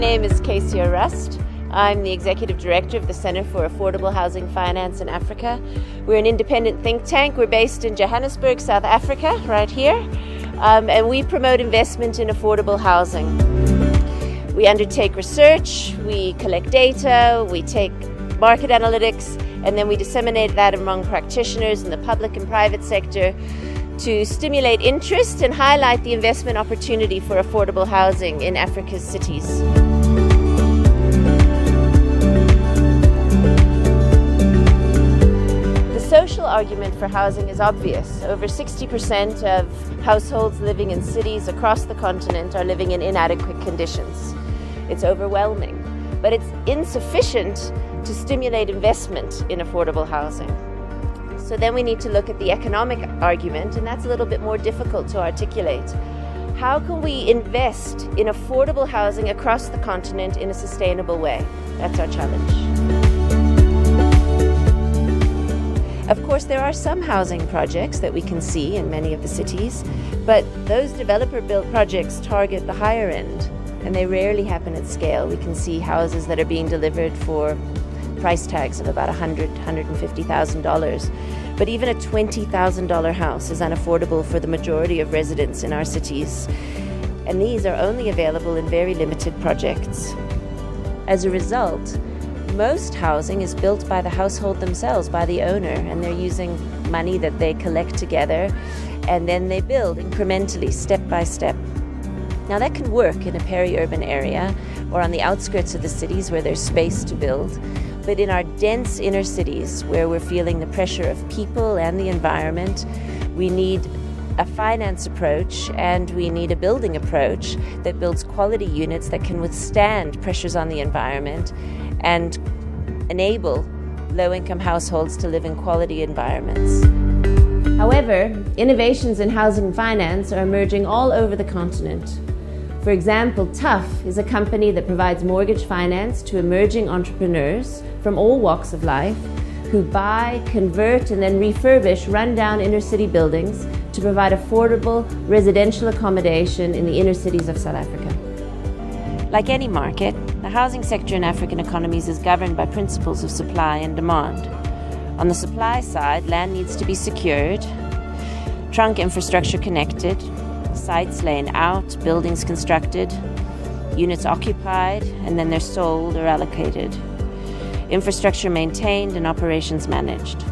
name is Casey Rust. I'm the Executive Director of the Center for Affordable Housing Finance in Africa. We're an independent think tank. We're based in Johannesburg, South Africa, right here. And we promote investment in affordable housing. We undertake research, we collect data, we take market analytics, and then we disseminate that among practitioners in the public and private sector to stimulate interest and highlight the investment opportunity for affordable housing in Africa's cities. The social argument for housing is obvious. Over 60% of households living in cities across the continent are living in inadequate conditions. It's overwhelming, but it's insufficient to stimulate investment in affordable housing. So then we need to look at the economic argument, and that's a little bit more difficult to articulate. How can we invest in affordable housing across the continent in a sustainable way? That's our challenge. Of course, there are some housing projects that we can see in many of the cities, but those developer-built projects target the higher end, and they rarely happen at scale. We can see houses that are being delivered for price tags of about $100,000, $150,000. But even a $20,000 house is unaffordable for the majority of residents in our cities. And these are only available in very limited projects. As a result, most housing is built by the household themselves, by the owner, and they're using money that they collect together, and then they build incrementally, step by step. Now that can work in a peri-urban area or on the outskirts of the cities where there's space to build. But in our dense inner cities, where we're feeling the pressure of people and the environment, we need a finance approach and we need a building approach that builds quality units that can withstand pressures on the environment and enable low-income households to live in quality environments. However, innovations in housing finance are emerging all over the continent. For example, CAHF is a company that provides mortgage finance to emerging entrepreneurs from all walks of life who buy, convert, and then refurbish rundown inner city buildings to provide affordable residential accommodation in the inner cities of South Africa. Like any market, the housing sector in African economies is governed by principles of supply and demand. On the supply side, land needs to be secured, trunk infrastructure connected, sites laid out, buildings constructed, units occupied, and then they're sold or allocated. Infrastructure maintained and operations managed.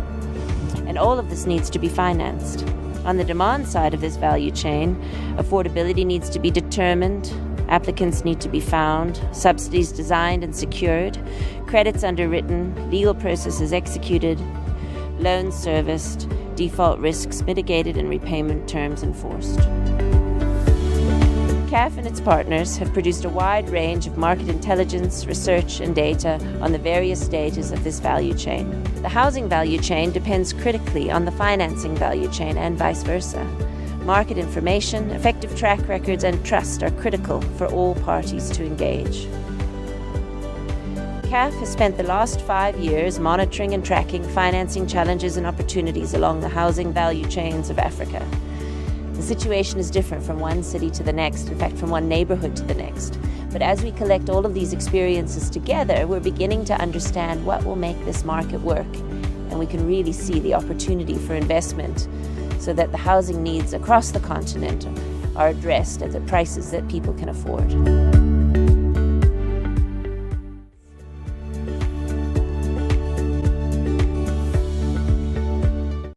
And all of this needs to be financed. On the demand side of this value chain, affordability needs to be determined, applicants need to be found, subsidies designed and secured, credits underwritten, legal processes executed, loans serviced, default risks mitigated, and repayment terms enforced. CAHF and its partners have produced a wide range of market intelligence, research, and data on the various stages of this value chain. The housing value chain depends critically on the financing value chain and vice versa. Market information, effective track records, and trust are critical for all parties to engage. CAHF has spent the last 5 years monitoring and tracking financing challenges and opportunities along the housing value chains of Africa. The situation is different from one city to the next, in fact, from one neighborhood to the next. But as we collect all of these experiences together, we're beginning to understand what will make this market work. And we can really see the opportunity for investment so that the housing needs across the continent are addressed at the prices that people can afford.